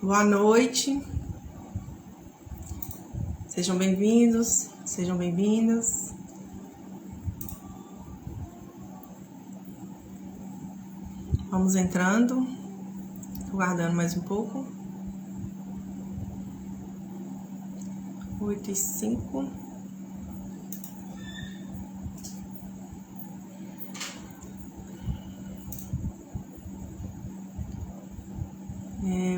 Boa noite, sejam bem-vindos, sejam bem-vindas. Vamos entrando, aguardando mais um pouco. 8h05.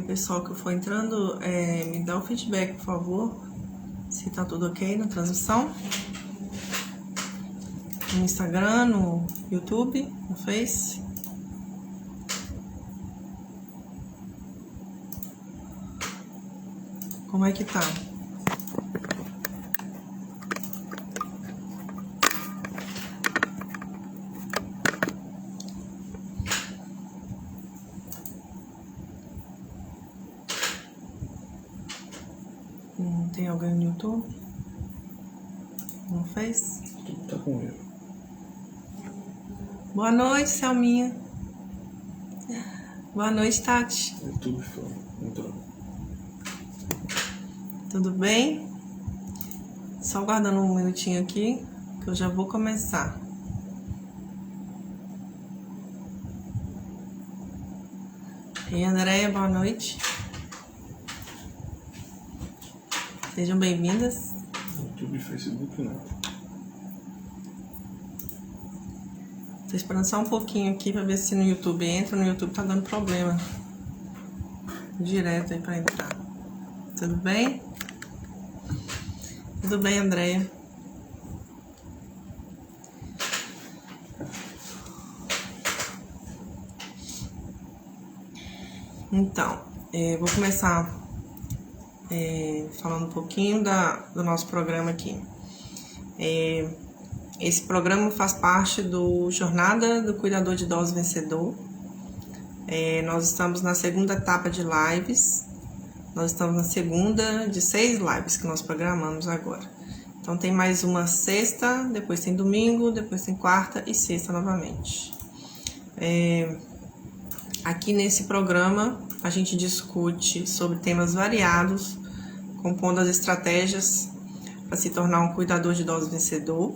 Pessoal que for entrando, me dá o feedback, por favor, se tá tudo ok na transmissão. No Instagram, no YouTube, no Face. Como é que tá? Tem alguém no YouTube? No Face? Tudo tá com erro. Boa noite, Selminha. Boa noite, Tati. YouTube entrou. Tudo bem? Só aguardando um minutinho aqui, que eu já vou começar. Ei, Andréia, boa noite. Sejam bem-vindas. YouTube e Facebook não. Tô esperando só um pouquinho aqui pra ver se no YouTube entra. No YouTube tá dando problema. Direto aí pra entrar. Tudo bem? Tudo bem, Andréia? Então, vou começar falando um pouquinho do nosso programa aqui. Esse programa faz parte do Jornada do Cuidador de Idosos Vencedor. Nós estamos na segunda etapa de lives. Nós estamos na segunda de 6 lives que nós programamos agora. Então tem mais uma sexta, depois tem domingo, depois tem quarta e sexta novamente. Aqui nesse programa a gente discute sobre temas variados, compondo as estratégias para se tornar um cuidador de idosos vencedor,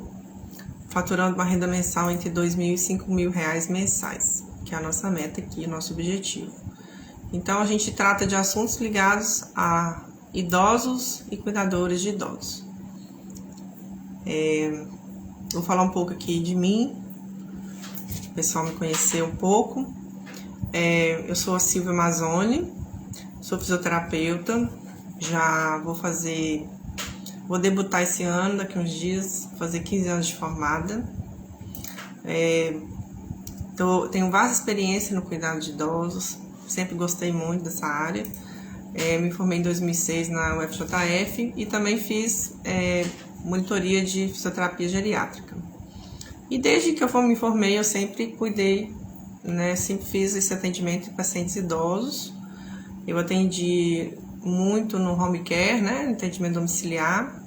faturando uma renda mensal entre R$2.000 e R$5.000 mensais, que é a nossa meta aqui, o nosso objetivo. Então a gente trata de assuntos ligados a idosos e cuidadores de idosos. Vou falar um pouco aqui de mim, o pessoal me conhecer um pouco. Eu sou a Silvia Mazzoni, sou fisioterapeuta, já vou debutar esse ano, daqui uns dias, fazer 15 anos de formada. Tenho vasta experiência no cuidado de idosos, sempre gostei muito dessa área. Me formei em 2006 na UFJF e também fiz monitoria de fisioterapia geriátrica. E desde que eu me formei, eu sempre cuidei, sempre fiz esse atendimento de pacientes idosos. Eu atendi muito no home care, no atendimento domiciliar,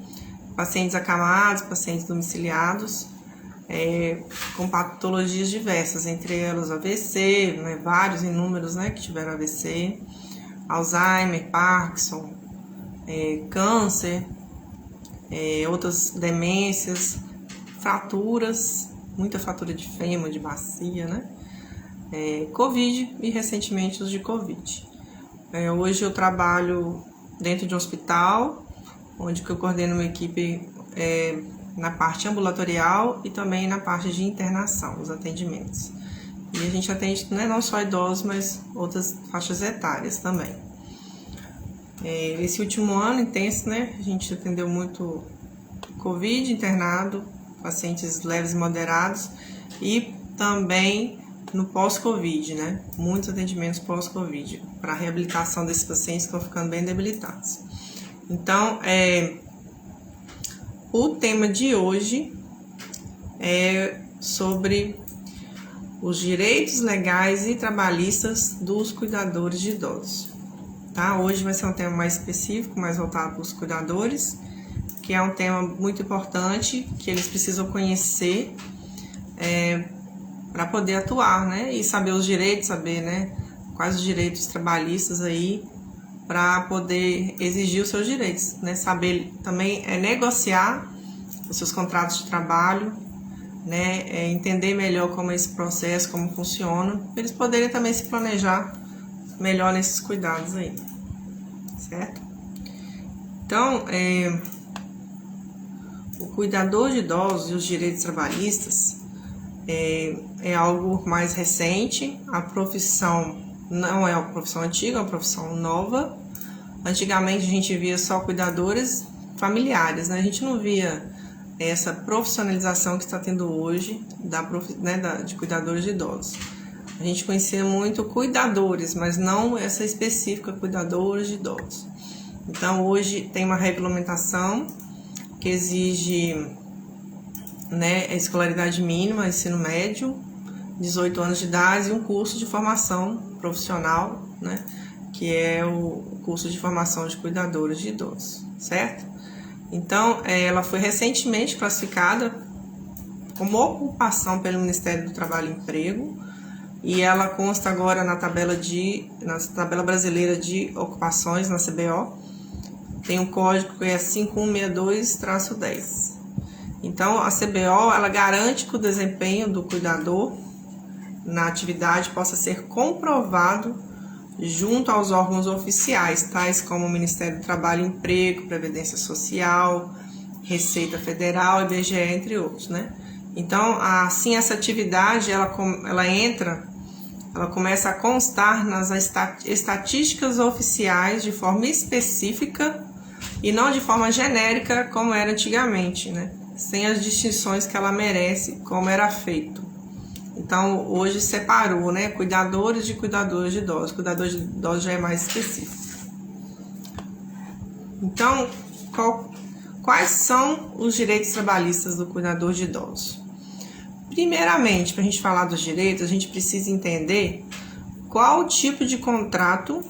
pacientes acamados, pacientes domiciliados, com patologias diversas, entre elas AVC, vários inúmeros que tiveram AVC, Alzheimer, Parkinson, câncer, outras demências, fraturas, muita fratura de fêmur, de bacia, Covid e recentemente os de Covid. Hoje eu trabalho dentro de um hospital, onde eu coordeno uma equipe na parte ambulatorial e também na parte de internação, os atendimentos. E a gente atende não só idosos, mas outras faixas etárias também. Esse último ano intenso, a gente atendeu muito Covid, internado, pacientes leves e moderados, e também no pós-Covid, muitos atendimentos pós-Covid, para a reabilitação desses pacientes que estão ficando bem debilitados. Então, o tema de hoje é sobre os direitos legais e trabalhistas dos cuidadores de idosos. Hoje vai ser um tema mais específico, mais voltado para os cuidadores, que é um tema muito importante, que eles precisam conhecer para poder atuar, e saber os direitos, saber, quais os direitos trabalhistas aí para poder exigir os seus direitos, né? Saber também negociar os seus contratos de trabalho, né? Entender melhor como é esse processo, como funciona, para eles poderem também se planejar melhor nesses cuidados aí, certo? Então, o cuidador de idosos e os direitos trabalhistas é algo mais recente. A profissão não é uma profissão antiga, é uma profissão nova. Antigamente a gente via só cuidadores familiares, né? A gente não via essa profissionalização que está tendo hoje de cuidadores de idosos. A gente conhecia muito cuidadores, mas não essa específica cuidadores de idosos. Então hoje tem uma regulamentação que exige, né, a escolaridade mínima, ensino médio, 18 anos de idade e um curso de formação profissional, né, que é o curso de formação de cuidadores de idosos, certo? Então, ela foi recentemente classificada como ocupação pelo Ministério do Trabalho e Emprego e ela consta agora na tabela brasileira de ocupações, na CBO. Tem um código que é 5162-10. Então, a CBO, ela garante que o desempenho do cuidador na atividade possa ser comprovado junto aos órgãos oficiais, tais como o Ministério do Trabalho e Emprego, Previdência Social, Receita Federal, IBGE, entre outros, né? Então, assim, essa atividade, ela começa a constar nas estatísticas oficiais de forma específica e não de forma genérica, como era antigamente, né? Sem as distinções que ela merece, como era feito. Então, hoje separou, né? Cuidadores de cuidadores de idosos. Cuidadores de idosos já é mais específico. Então, quais são os direitos trabalhistas do cuidador de idosos? Primeiramente, para a gente falar dos direitos, a gente precisa entender qual o tipo de contrato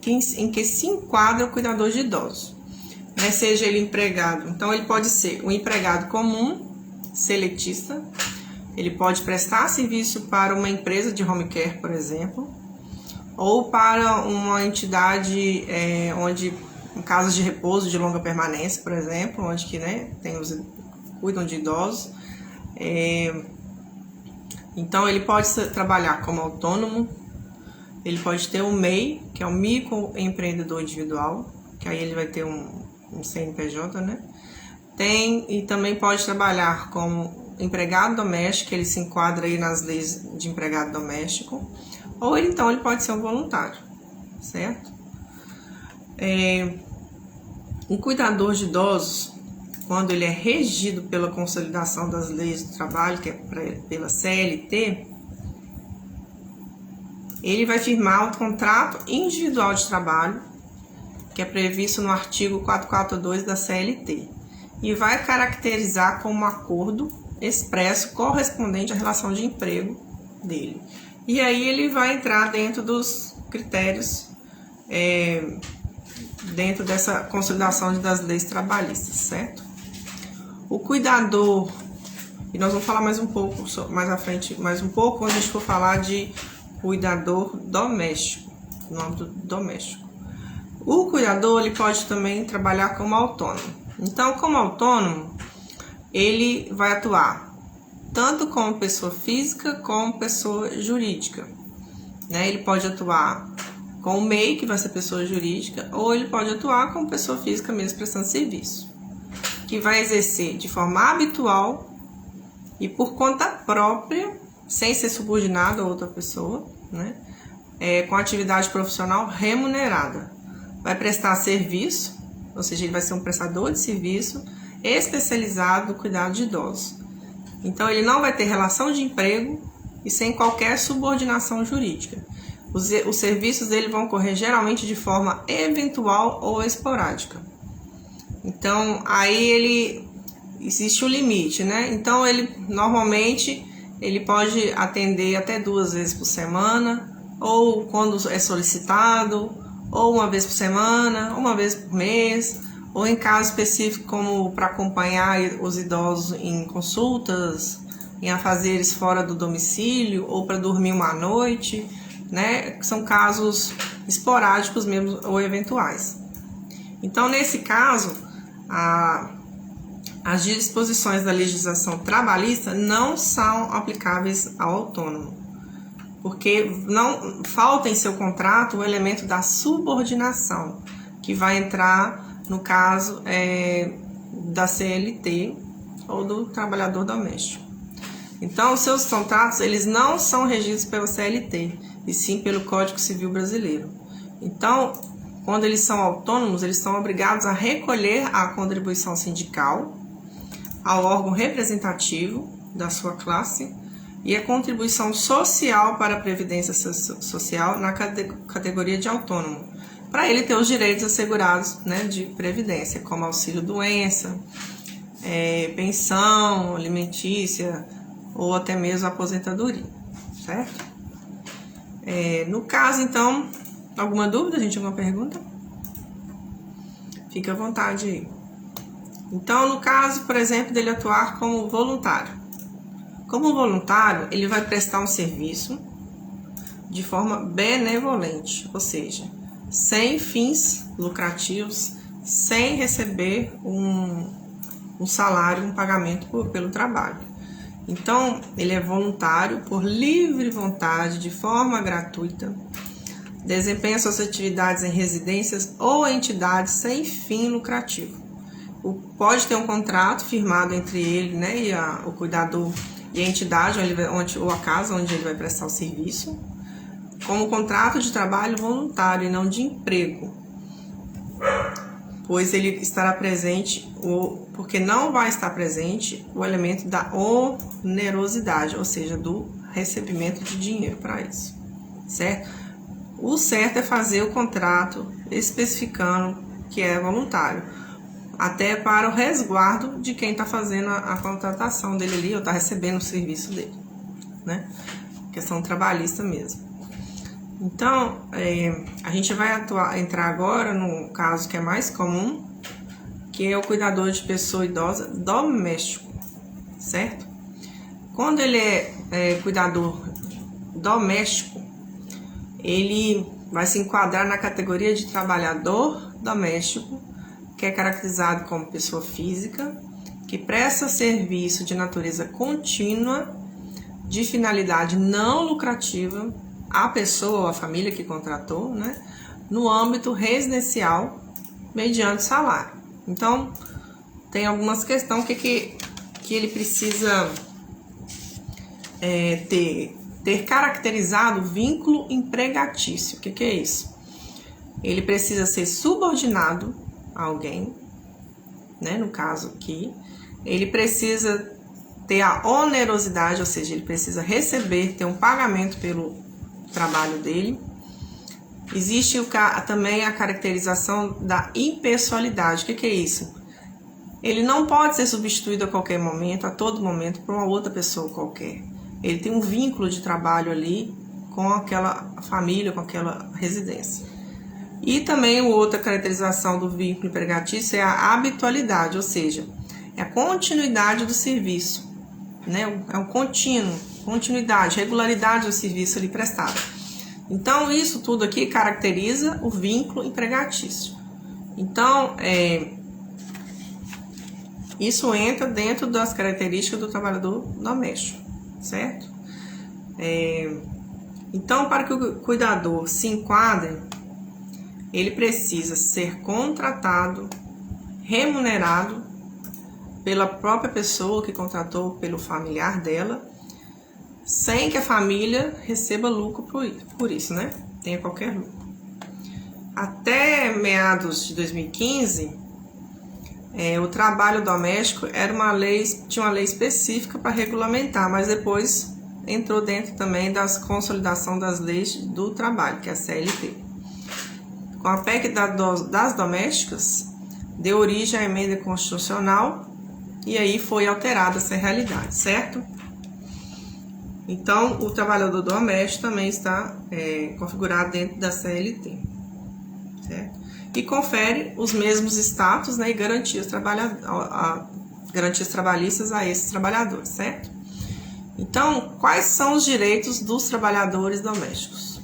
em que se enquadra o cuidador de idosos. Né? Seja ele empregado, então ele pode ser um empregado comum, seletista, ele pode prestar serviço para uma empresa de home care, por exemplo, ou para uma entidade onde, em casos de repouso de longa permanência, por exemplo, onde que, né, cuidam de idosos. Então ele pode trabalhar como autônomo, ele pode ter um MEI, que é um microempreendedor individual, que aí ele vai ter um CNPJ, né? E também pode trabalhar como empregado doméstico, ele se enquadra aí nas leis de empregado doméstico, ou então ele pode ser um voluntário, certo? Um cuidador de idosos, quando ele é regido pela consolidação das leis do trabalho, que é pela CLT, ele vai firmar o contrato individual de trabalho, que é previsto no artigo 442 da CLT, e vai caracterizar como um acordo expresso correspondente à relação de emprego dele. E aí ele vai entrar dentro dos critérios, dentro dessa consolidação das leis trabalhistas, certo? O cuidador, e nós vamos falar mais um pouco, mais à frente, quando a gente for falar de cuidador doméstico, no âmbito doméstico. O cuidador, ele pode também trabalhar como autônomo. Então, como autônomo, ele vai atuar tanto como pessoa física como pessoa jurídica, né? Ele pode atuar com o MEI, que vai ser pessoa jurídica, ou ele pode atuar como pessoa física mesmo, prestando serviço, que vai exercer de forma habitual e por conta própria, sem ser subordinado a outra pessoa, né? Com atividade profissional remunerada. Vai prestar serviço, ou seja, ele vai ser um prestador de serviço especializado no cuidado de idosos. Então, ele não vai ter relação de emprego e sem qualquer subordinação jurídica. Os serviços dele vão ocorrer geralmente de forma eventual ou esporádica. Então, aí existe um limite, né? Então, normalmente ele pode atender até 2 vezes por semana, ou quando é solicitado, ou 1 vez por semana, 1 vez por mês, ou em caso específico como para acompanhar os idosos em consultas, em afazeres fora do domicílio, ou para dormir uma noite, né? São casos esporádicos mesmo ou eventuais. Então, nesse caso, as disposições da legislação trabalhista não são aplicáveis ao autônomo, porque não falta em seu contrato o elemento da subordinação, que vai entrar no caso da CLT ou do trabalhador doméstico. Então, os seus contratos eles não são regidos pela CLT, e sim pelo Código Civil Brasileiro. Então, quando eles são autônomos, eles são obrigados a recolher a contribuição sindical ao órgão representativo da sua classe e a contribuição social para a Previdência Social na categoria de autônomo, para ele ter os direitos assegurados, né, de Previdência, como auxílio-doença, pensão alimentícia ou até mesmo aposentadoria, certo? No caso, então, alguma dúvida, gente? Alguma pergunta? Fique à vontade aí. Então, no caso, por exemplo, dele atuar como voluntário. Como voluntário, ele vai prestar um serviço de forma benevolente, ou seja, sem fins lucrativos, sem receber um salário, um pagamento pelo trabalho. Então, ele é voluntário por livre vontade, de forma gratuita, desempenha suas atividades em residências ou entidades sem fim lucrativo. Pode ter um contrato firmado entre ele, né, e o cuidador e a entidade ou a casa onde ele vai prestar o serviço, como contrato de trabalho voluntário e não de emprego, pois ele estará presente, porque não vai estar presente o elemento da onerosidade, ou seja, do recebimento de dinheiro para isso, certo? O certo é fazer o contrato especificando que é voluntário, até para o resguardo de quem está fazendo a contratação dele ali, ou está recebendo o serviço dele, né? Questão trabalhista mesmo. Então, a gente vai entrar agora no caso que é mais comum, que é o cuidador de pessoa idosa doméstico, certo? Quando ele é cuidador doméstico, ele vai se enquadrar na categoria de trabalhador doméstico, que é caracterizado como pessoa física, que presta serviço de natureza contínua, de finalidade não lucrativa, à pessoa ou à família que contratou, né, no âmbito residencial, mediante salário. Então, tem algumas questões que ele precisa ter caracterizado vínculo empregatício. O que é isso? Ele precisa ser subordinado a alguém, né, no caso aqui. Ele precisa ter a onerosidade, ou seja, ele precisa ter um pagamento pelo trabalho dele. Existe também a caracterização da impessoalidade. O que é isso? Ele não pode ser substituído a qualquer momento, a todo momento, por uma outra pessoa qualquer. Ele tem um vínculo de trabalho ali com aquela família, com aquela residência. E também outra caracterização do vínculo empregatício é a habitualidade, ou seja, é a continuidade do serviço, né? É um continuidade, regularidade do serviço ali prestado. Então, isso tudo aqui caracteriza o vínculo empregatício. Então, isso entra dentro das características do trabalhador doméstico, certo? Então, para que o cuidador se enquadre, ele precisa ser contratado, remunerado pela própria pessoa que contratou, pelo familiar dela, sem que a família receba lucro por isso, né? Tenha qualquer lucro. Até meados de 2015, o trabalho doméstico tinha uma lei específica para regulamentar, mas depois entrou dentro também das consolidação das leis do trabalho, que é a CLT. Com a PEC das domésticas, deu origem à emenda constitucional e aí foi alterada essa realidade, certo? Então, o trabalhador doméstico também está configurado dentro da CLT, certo? E confere os mesmos status, né, e garantias trabalhistas a esses trabalhadores, certo? Então, quais são os direitos dos trabalhadores domésticos?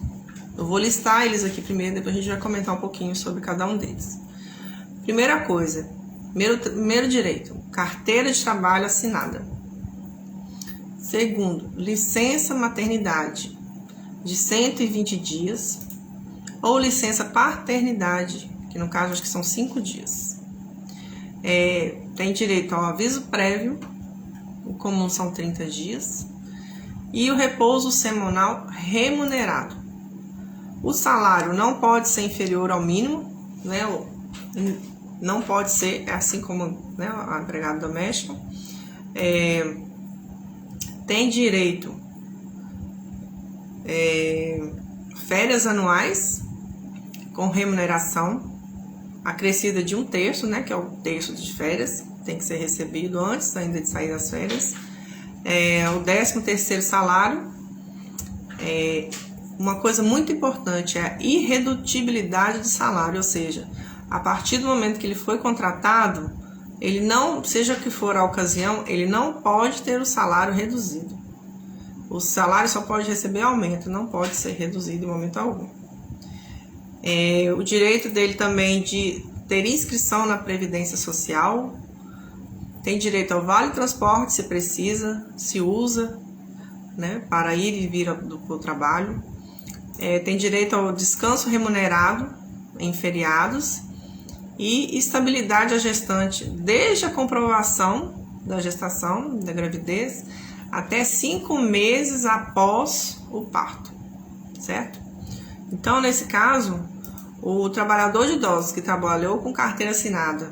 Eu vou listar eles aqui primeiro, depois a gente vai comentar um pouquinho sobre cada um deles. Primeira coisa, primeiro direito, carteira de trabalho assinada. Segundo, licença maternidade de 120 dias ou licença paternidade, que no caso acho que são 5 dias. Tem direito ao aviso prévio, o comum são 30 dias, e o repouso semanal remunerado. O salário não pode ser inferior ao mínimo, né? Não pode ser, assim como, né, a empregada doméstica. Tem direito férias anuais com remuneração acrescida de 1/3, né, que é o terço de férias, tem que ser recebido antes ainda de sair das férias. O 13º salário. Uma coisa muito importante é a irredutibilidade do salário, ou seja, a partir do momento que ele foi contratado, ele não, seja que for a ocasião, ele não pode ter o salário reduzido. O salário só pode receber aumento, não pode ser reduzido em momento algum. O direito dele também de ter inscrição na Previdência Social, tem direito ao vale transporte se precisa, se usa, né, para ir e vir do trabalho. Tem direito ao descanso remunerado em feriados e estabilidade à gestante desde a comprovação da gestação, da gravidez, até 5 meses após o parto, certo? Então, nesse caso, o trabalhador de idosos que trabalhou com carteira assinada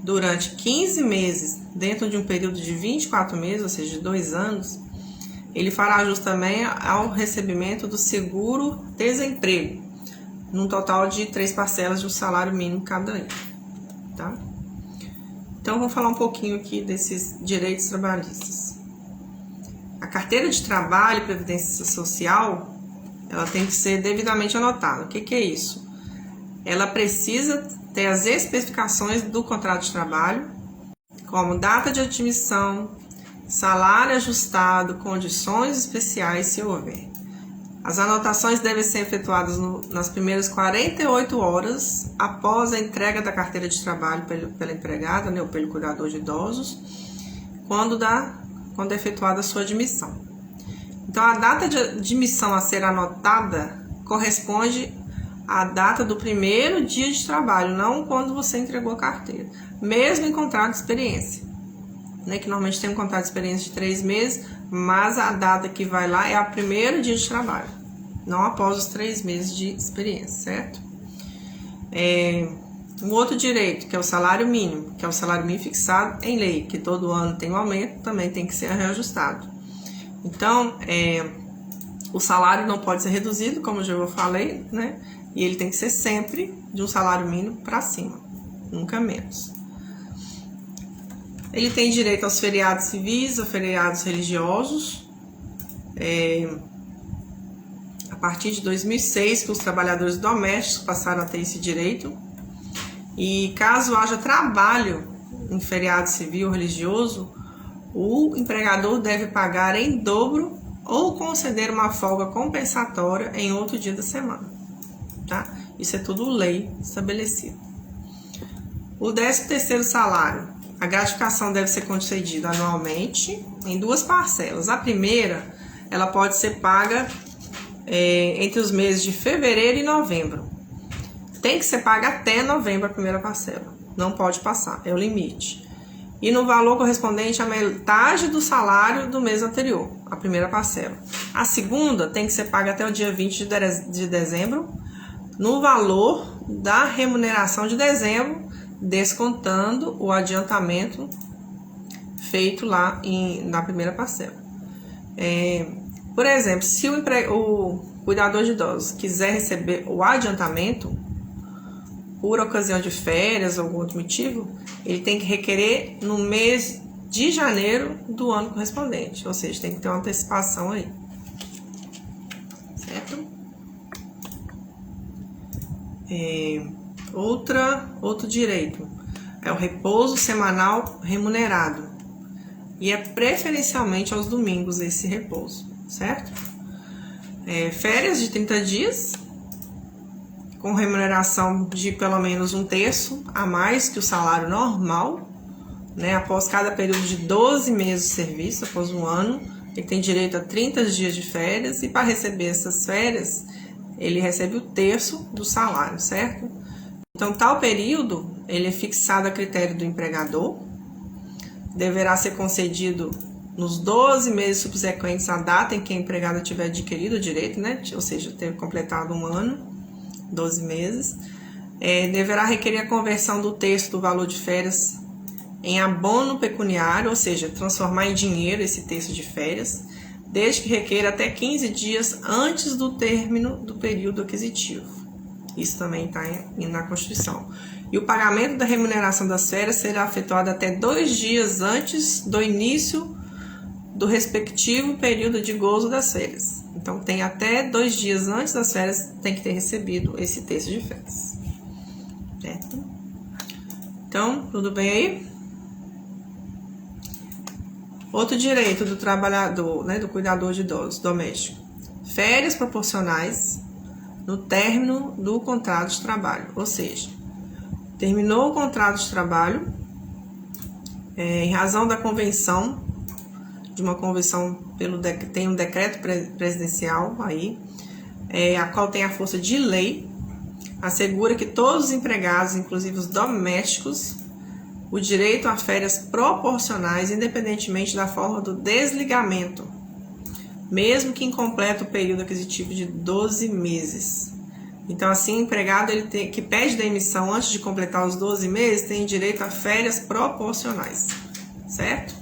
durante 15 meses, dentro de um período de 24 meses, ou seja, de 2 anos, ele fará jus também ao recebimento do seguro-desemprego, num total de 3 parcelas de um salário mínimo cada um, tá? Então, vamos falar um pouquinho aqui desses direitos trabalhistas. A carteira de trabalho e previdência social, ela tem que ser devidamente anotada. O que é isso? Ela precisa ter as especificações do contrato de trabalho, como data de admissão, salário ajustado, condições especiais, se houver. As anotações devem ser efetuadas nas primeiras 48 horas após a entrega da carteira de trabalho pela empregada, né, ou pelo cuidador de idosos, quando é efetuada a sua admissão. Então, a data de admissão a ser anotada corresponde à data do primeiro dia de trabalho, não quando você entregou a carteira, mesmo em contrato de experiência, né, que normalmente tem um contrato de experiência de 3 meses, mas a data que vai lá é o primeiro dia de trabalho, não após os 3 meses de experiência, certo? Um outro direito, que é o salário mínimo, que é o salário mínimo fixado em lei, que todo ano tem um aumento, também tem que ser reajustado. Então, o salário não pode ser reduzido, como eu já falei, né? E ele tem que ser sempre de um salário mínimo para cima, nunca menos. Ele tem direito aos feriados civis, aos feriados religiosos. A partir de 2006, que os trabalhadores domésticos passaram a ter esse direito. E caso haja trabalho em feriado civil ou religioso, o empregador deve pagar em dobro ou conceder uma folga compensatória em outro dia da semana, tá? Isso é tudo lei estabelecida. O 13º salário. A gratificação deve ser concedida anualmente em 2 parcelas. A primeira, ela pode ser paga entre os meses de fevereiro e novembro. Tem que ser paga até novembro a primeira parcela. Não pode passar, é o limite. E no valor correspondente à metade do salário do mês anterior, a primeira parcela. A segunda tem que ser paga até o dia 20 de dezembro, no valor da remuneração de dezembro, descontando o adiantamento feito lá na primeira parcela. Por exemplo, se o cuidador de idosos quiser receber o adiantamento por ocasião de férias ou algum outro motivo, ele tem que requerer no mês de janeiro do ano correspondente, ou seja, tem que ter uma antecipação aí, certo? Outro direito é o repouso semanal remunerado, e é preferencialmente aos domingos esse repouso, certo? férias de 30 dias, com remuneração de pelo menos 1/3 a mais que o salário normal, né? Após cada período de 12 meses de serviço, após um ano, ele tem direito a 30 dias de férias, e para receber essas férias, ele recebe 1/3 do salário, certo? Então, tal período, ele é fixado a critério do empregador, deverá ser concedido nos 12 meses subsequentes à data em que a empregada tiver adquirido o direito, né? Ou seja, ter completado um ano, 12 meses. Deverá requerer a conversão do terço do valor de férias em abono pecuniário, ou seja, transformar em dinheiro esse terço de férias, desde que requeira até 15 dias antes do término do período aquisitivo. Isso também está na Constituição. E o pagamento da remuneração das férias será efetuado até 2 dias antes do início do respectivo período de gozo das férias. Então, tem até 2 dias antes das férias, tem que ter recebido esse terço de férias. Certo? Então, tudo bem aí? Outro direito do trabalhador, né, do cuidador de idosos doméstico: férias proporcionais no término do contrato de trabalho. Ou seja, terminou o contrato de trabalho, em razão da convenção, de uma convenção tem um decreto presidencial aí, a qual tem a força de lei, assegura que todos os empregados, inclusive os domésticos, o direito a férias proporcionais, independentemente da forma do desligamento, mesmo que incompleto o período aquisitivo de 12 meses. Então, assim, o empregado que pede demissão antes de completar os 12 meses tem direito a férias proporcionais, certo?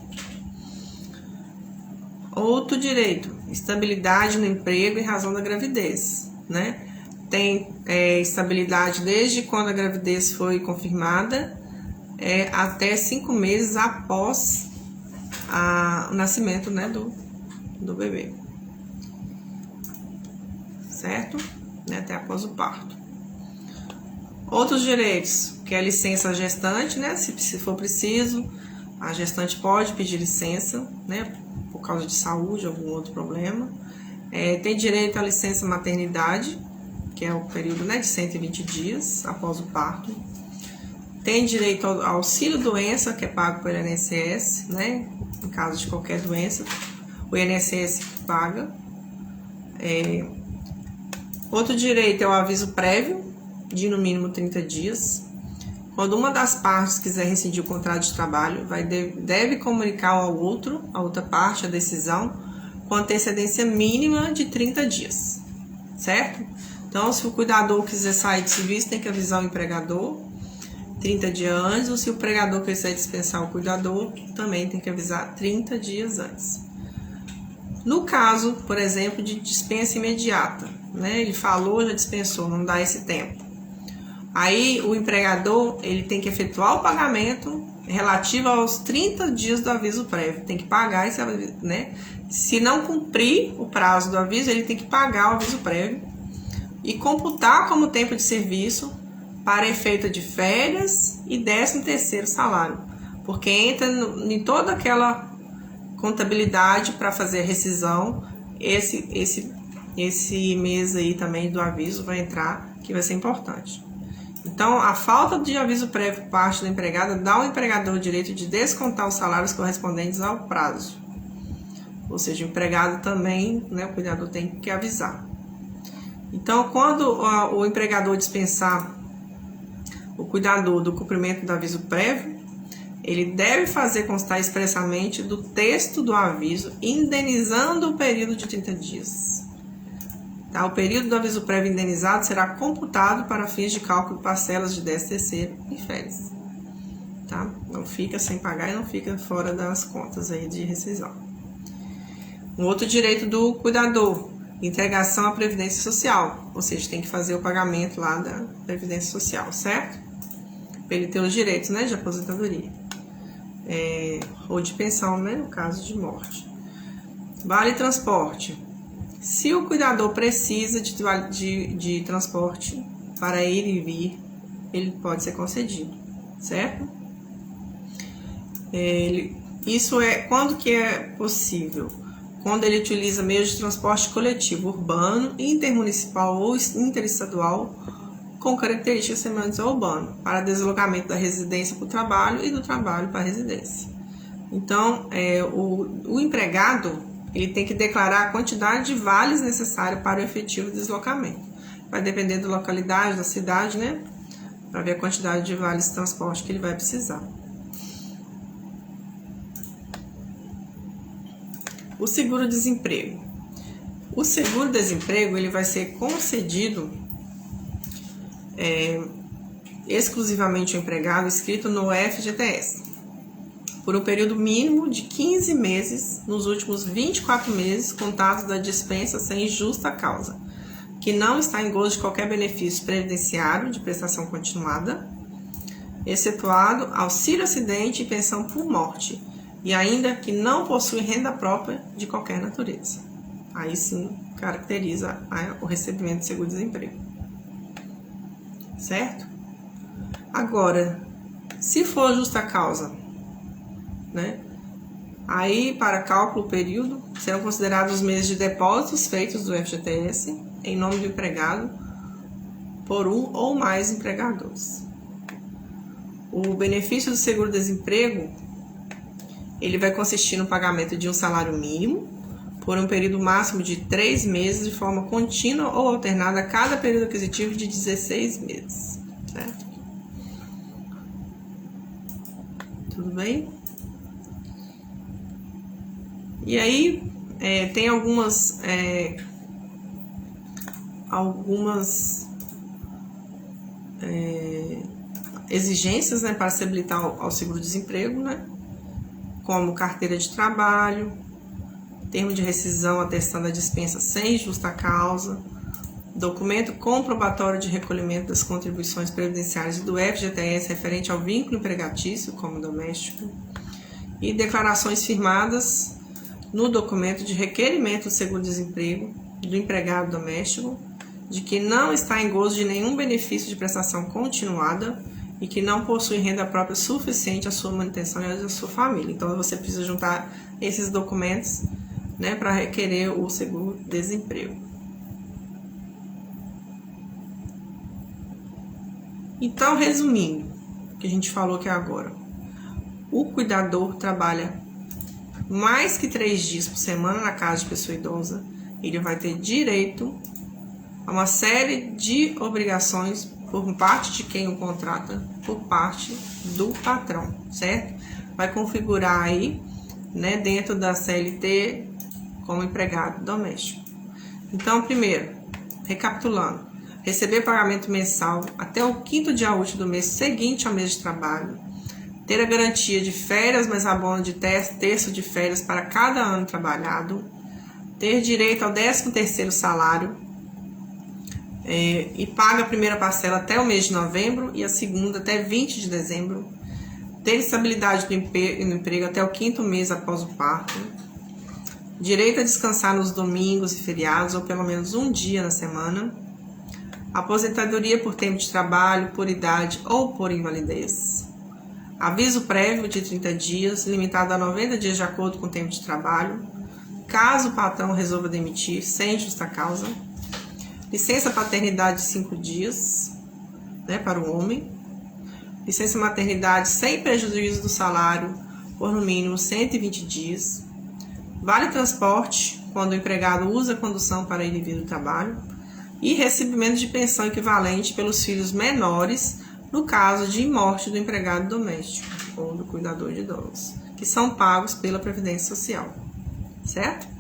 Outro direito: estabilidade no emprego em razão da gravidez, né? Tem estabilidade desde quando a gravidez foi confirmada, até 5 meses após o nascimento, né, do bebê, certo? Até após o parto. Outros direitos, que é a licença gestante, né? Se for preciso, a gestante pode pedir licença, né, por causa de saúde, algum outro problema. Tem direito à licença maternidade, que é o período, né, de 120 dias após o parto. Tem direito ao auxílio doença, que é pago pelo INSS, né, em caso de qualquer doença, o INSS paga. Outro direito é o aviso prévio, de no mínimo 30 dias. Quando uma das partes quiser rescindir o contrato de trabalho, deve comunicar a outra parte, a decisão, com antecedência mínima de 30 dias, certo? Então, se o cuidador quiser sair de serviço, tem que avisar o empregador 30 dias antes, ou se o empregador quiser dispensar o cuidador, também tem que avisar 30 dias antes. No caso, por exemplo, de dispensa imediata, né? Ele falou, já dispensou, não dá esse tempo. Aí o empregador, ele tem que efetuar o pagamento relativo aos 30 dias do aviso prévio. Tem que pagar esse aviso, né? Se não cumprir o prazo do aviso, ele tem que pagar o aviso prévio e computar como tempo de serviço para efeito de férias e 13º salário. Porque entra em toda aquela contabilidade para fazer a rescisão, esse mês aí também do aviso vai entrar, que vai ser importante. Então, a falta de aviso prévio por parte da empregada dá ao empregador o direito de descontar os salários correspondentes ao prazo. Ou seja, o empregado também, né, o cuidador tem que avisar. Então, quando o empregador dispensar o cuidador do cumprimento do aviso prévio, ele deve fazer constar expressamente do texto do aviso, indenizando o período de 30 dias. Tá? O período do aviso prévio indenizado será computado para fins de cálculo de parcelas de 13º e férias. Tá? Não fica sem pagar e não fica fora das contas aí de rescisão. Um outro direito do cuidador: integração à Previdência Social. Ou seja, tem que fazer o pagamento lá da Previdência Social, certo? Para ele ter os direitos, né, de aposentadoria. Ou de pensão, né, no caso de morte. Vale transporte. Se o cuidador precisa de transporte para ir e vir, ele pode ser concedido, certo? Isso é quando que é possível? quando ele utiliza meios de transporte coletivo urbano, intermunicipal ou interestadual com características semelhantes ao urbano, para deslocamento da residência para o trabalho e do trabalho para a residência. Então, o empregado ele tem que declarar a quantidade de vales necessária para o efetivo deslocamento. Vai depender da localidade, da cidade, né? Para ver a quantidade de vales de transporte que ele vai precisar. O seguro-desemprego. O seguro-desemprego ele vai ser concedido exclusivamente ao empregado inscrito no FGTS por um período mínimo de 15 meses nos últimos 24 meses contados da dispensa sem justa causa, que não está em gozo de qualquer benefício previdenciário de prestação continuada, excetuado auxílio acidente e pensão por morte, e ainda que não possui renda própria de qualquer natureza. Aí sim caracteriza o recebimento de seguro-desemprego. Certo? Agora, se for justa causa, né? Aí, para cálculo período, serão considerados os meses de depósitos feitos do FGTS em nome do empregado por um ou mais empregadores. O benefício do seguro-desemprego ele vai consistir no pagamento de um salário mínimo por um período máximo de 3 meses de forma contínua ou alternada a cada período aquisitivo de 16 meses. Certo? Tudo bem? E aí, tem algumas exigências, né, para se habilitar ao seguro-desemprego, né? Como carteira de trabalho, termo de rescisão atestando a dispensa sem justa causa, documento comprobatório de recolhimento das contribuições previdenciárias do FGTS referente ao vínculo empregatício, como doméstico, e declarações firmadas no documento de requerimento do seguro-desemprego do empregado doméstico de que não está em gozo de nenhum benefício de prestação continuada e que não possui renda própria suficiente à sua manutenção e à da sua família. Então, você precisa juntar esses documentos, né, para requerer o seguro-desemprego. Então, resumindo o que a gente falou aqui agora, o cuidador trabalha mais que 3 dias por semana na casa de pessoa idosa, ele vai ter direito a uma série de obrigações por parte de quem o contrata, por parte do patrão, certo? Vai configurar aí, né, dentro da CLT como empregado doméstico. Então, primeiro, recapitulando, receber pagamento mensal até o 5º dia útil do mês seguinte ao mês de trabalho, ter a garantia de férias mais abono de terço de férias para cada ano trabalhado, ter direito ao 13º salário, e paga a primeira parcela até o mês de novembro e a segunda até 20 de dezembro, ter estabilidade no emprego até o 5º mês após o parto, direito a descansar nos domingos e feriados ou pelo menos um dia na semana, aposentadoria por tempo de trabalho, por idade ou por invalidez, aviso prévio de 30 dias, limitado a 90 dias de acordo com o tempo de trabalho, caso o patrão resolva demitir sem justa causa, licença paternidade de 5 dias, né, para o homem, licença maternidade sem prejuízo do salário por no mínimo 120 dias, vale transporte quando o empregado usa a condução para ir e vir do trabalho e recebimento de pensão equivalente pelos filhos menores no caso de morte do empregado doméstico ou do cuidador de idosos, que são pagos pela Previdência Social, certo?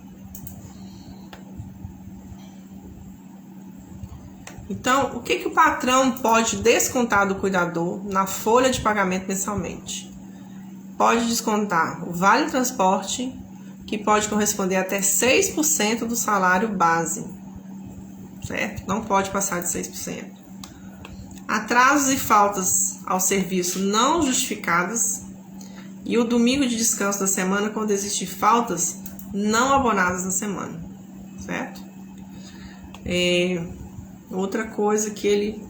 Então, o que o patrão pode descontar do cuidador na folha de pagamento mensalmente? Pode descontar o vale transporte, que pode corresponder até 6% do salário base, certo? Não pode passar de 6%. Atrasos e faltas ao serviço não justificadas e o domingo de descanso da semana quando existem faltas não abonadas na semana, certo? Outra coisa que ele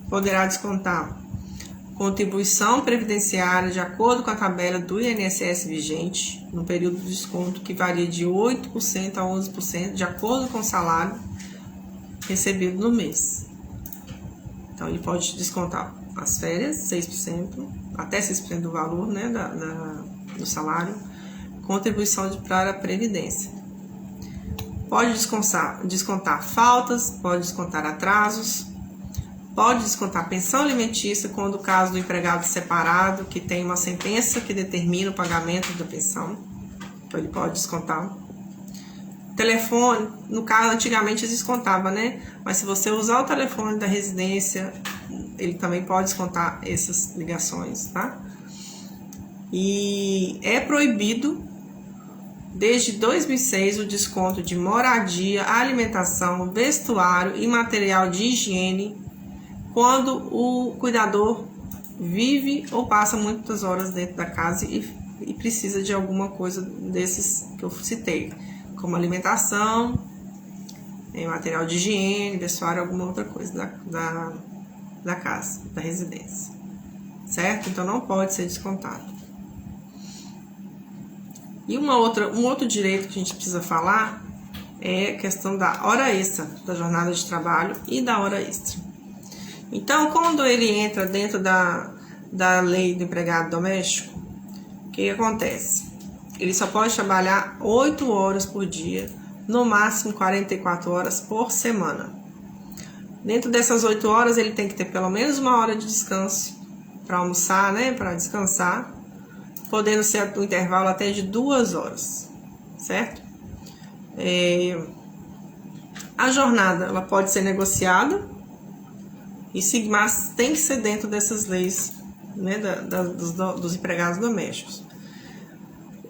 poderá descontar: contribuição previdenciária de acordo com a tabela do INSS vigente, no período de desconto que varia de 8% a 11%, de acordo com o salário recebido no mês. Então, ele pode descontar as férias, 6%, até 6% do valor, né, do salário, contribuição para a Previdência. Pode descontar faltas, pode descontar atrasos, pode descontar pensão alimentícia quando o caso do empregado separado, que tem uma sentença que determina o pagamento da pensão. Então, ele pode descontar. Telefone, no caso, antigamente eles descontava, né? Mas se você usar o telefone da residência, ele também pode descontar essas ligações, tá? E é proibido, desde 2006, o desconto de moradia, alimentação, vestuário e material de higiene quando o cuidador vive ou passa muitas horas dentro da casa e precisa de alguma coisa desses que eu citei, como alimentação, material de higiene, vestuário, alguma outra coisa da casa, da residência, certo? Então não pode ser descontado. E um outro direito que a gente precisa falar é a questão da hora extra, da jornada de trabalho e da hora extra. Então, quando ele entra dentro da lei do empregado doméstico, o que acontece? Ele só pode trabalhar 8 horas por dia, no máximo 44 horas por semana. Dentro dessas 8 horas, ele tem que ter pelo menos 1 hora de descanso para almoçar, né, para descansar, podendo ser um intervalo até de 2 horas, certo? A jornada ela pode ser negociada, mas tem que ser dentro dessas leis, né, dos empregados domésticos.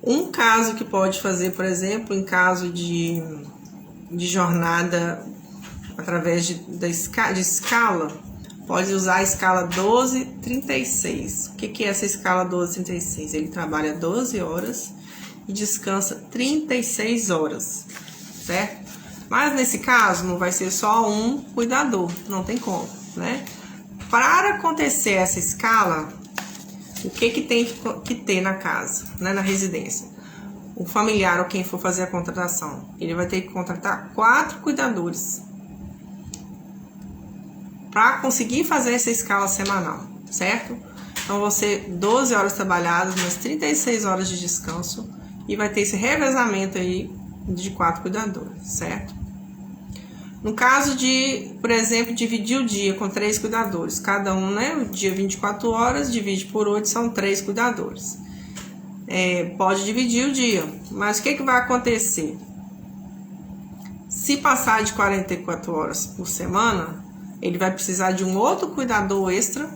Um caso que pode fazer, por exemplo, em caso de jornada através de escala, pode usar a escala 12-36. O que é essa escala 12-36? Ele trabalha 12 horas e descansa 36 horas, certo? Mas nesse caso não vai ser só um cuidador, não tem como, né? Para acontecer essa escala, o que tem que ter na casa, né, na residência? O familiar ou quem for fazer a contratação, ele vai ter que contratar 4 cuidadores para conseguir fazer essa escala semanal, certo? Então, você 12 horas trabalhadas, mais 36 horas de descanso, e vai ter esse revezamento aí de 4 cuidadores, certo? No caso de, por exemplo, dividir o dia com 3 cuidadores, cada um, né, o dia 24 horas, divide por 8, são 3 cuidadores. Pode dividir o dia, mas o que vai acontecer? Se passar de 44 horas por semana, ele vai precisar de um outro cuidador extra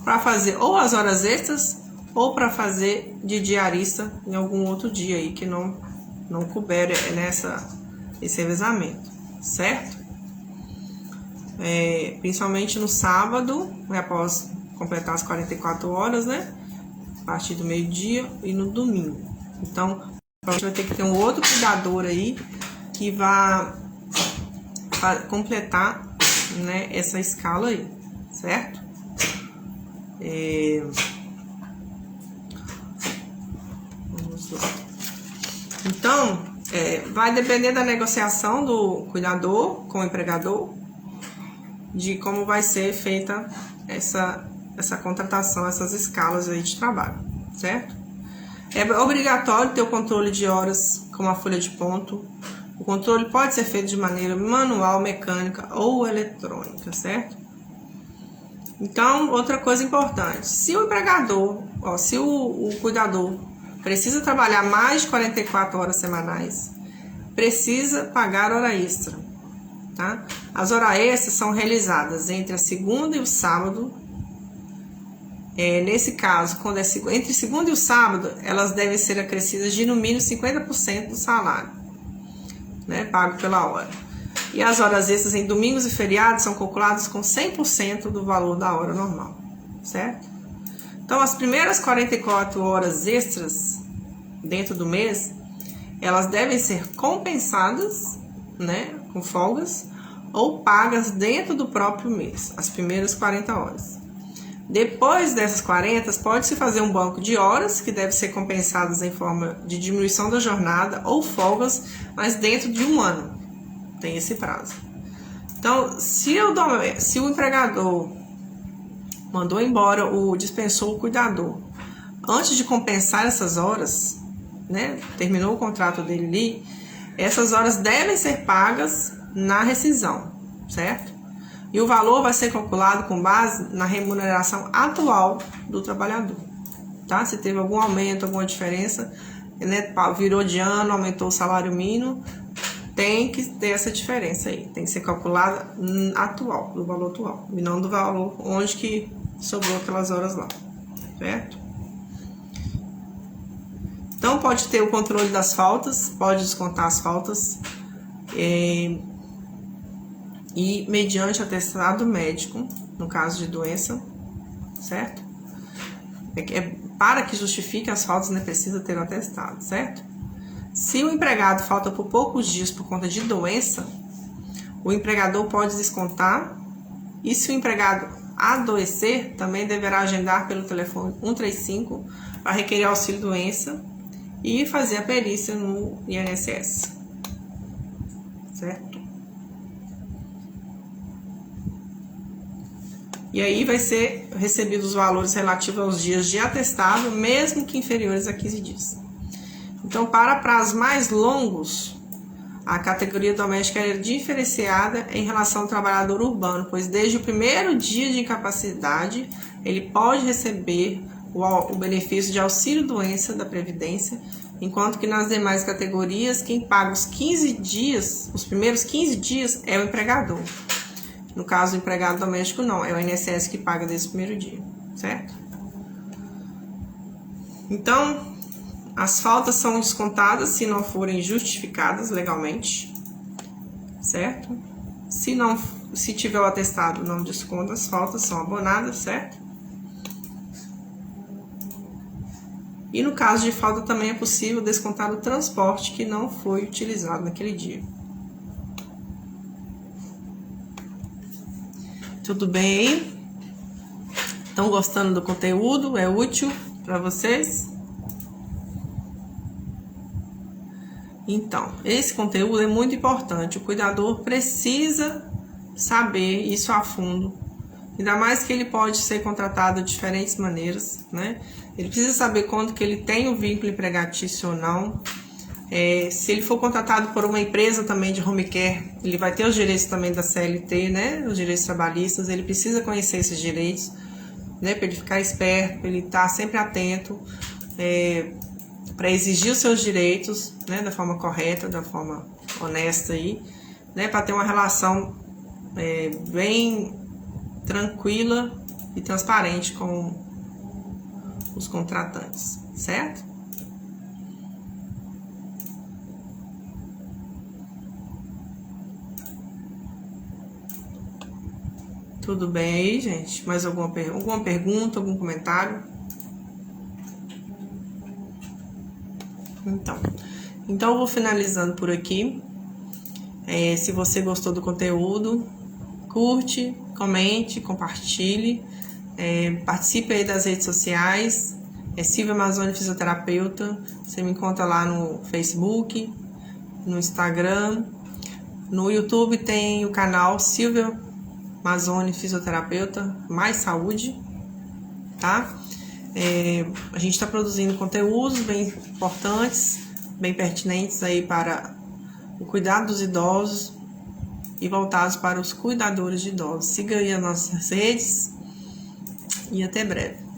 para fazer ou as horas extras ou para fazer de diarista em algum outro dia aí que não couber esse revezamento, certo? Principalmente no sábado, né, após completar as 44 horas, né, a partir do meio-dia, e no domingo. Então, a gente vai ter que ter um outro cuidador aí que vai completar, né, essa escala aí, certo? Vamos lá. Então, vai depender da negociação do cuidador com o empregador, de como vai ser feita essa contratação, essas escalas aí de trabalho, certo? É obrigatório ter o controle de horas com a folha de ponto. O controle pode ser feito de maneira manual, mecânica ou eletrônica, certo? Então, outra coisa importante, se o empregador, se o cuidador precisa trabalhar mais de 44 horas semanais, precisa pagar hora extra, tá? As horas extras são realizadas entre a segunda e o sábado. Nesse caso, quando entre segunda e o sábado, elas devem ser acrescidas de no mínimo 50% do salário, né, pago pela hora. E as horas extras em domingos e feriados são calculadas com 100% do valor da hora normal, certo? Então, as primeiras 44 horas extras dentro do mês, elas devem ser compensadas, né, com folgas, ou pagas dentro do próprio mês, as primeiras 40 horas. Depois dessas 40, pode-se fazer um banco de horas, que deve ser compensadas em forma de diminuição da jornada ou folgas, mas dentro de 1 ano. Tem esse prazo. Então, se o empregador mandou embora dispensou o cuidador, antes de compensar essas horas, né, terminou o contrato dele ali, essas horas devem ser pagas na rescisão, certo? E o valor vai ser calculado com base na remuneração atual do trabalhador, tá? Se teve algum aumento, alguma diferença, né, virou de ano, aumentou o salário mínimo, tem que ter essa diferença aí, tem que ser calculada atual, do valor atual, e não do valor onde que sobrou aquelas horas lá, certo? Então, pode ter o controle das faltas, pode descontar as faltas, e mediante atestado médico, no caso de doença, certo? Para que justifique as faltas, né, precisa ter um atestado, certo? Se o empregado falta por poucos dias por conta de doença, o empregador pode descontar, e se o empregado adoecer, também deverá agendar pelo telefone 135 para requerer auxílio doença e fazer a perícia no INSS, certo? E aí vai ser recebido os valores relativos aos dias de atestado, mesmo que inferiores a 15 dias. Então, para prazos mais longos, a categoria doméstica é diferenciada em relação ao trabalhador urbano, pois desde o primeiro dia de incapacidade, ele pode receber o benefício de auxílio-doença da Previdência, enquanto que nas demais categorias, quem paga os primeiros 15 dias é o empregador. No caso do empregado doméstico, não, é o INSS que paga desde o primeiro dia, certo? Então, as faltas são descontadas se não forem justificadas legalmente, certo? Se tiver o atestado, não desconta, as faltas são abonadas, certo? E no caso de falta também é possível descontar o transporte que não foi utilizado naquele dia. Tudo bem? Estão gostando do conteúdo? É útil para vocês? Então, esse conteúdo é muito importante. O cuidador precisa saber isso a fundo. Ainda mais que ele pode ser contratado de diferentes maneiras, né? Ele precisa saber quando que ele tem o vínculo empregatício ou não. Se ele for contratado por uma empresa também de home care, ele vai ter os direitos também da CLT, né? Os direitos trabalhistas, ele precisa conhecer esses direitos, né? Para ele ficar esperto, para ele estar sempre atento, para exigir os seus direitos, né? Da forma correta, da forma honesta aí, né? Para ter uma relação bem tranquila e transparente com os contratantes, certo? Tudo bem aí, gente? Mais alguma pergunta, algum comentário? Então eu vou finalizando por aqui. Se você gostou do conteúdo, curte, comente, compartilhe, participe aí das redes sociais. Silvia Mazzoni Fisioterapeuta. Você me encontra lá no Facebook, no Instagram. No YouTube tem o canal Silvia Mazzoni Fisioterapeuta Mais Saúde, tá? A gente está produzindo conteúdos bem importantes, bem pertinentes aí para o cuidado dos idosos e voltados para os cuidadores de idosos. Siga aí as nossas redes e até breve.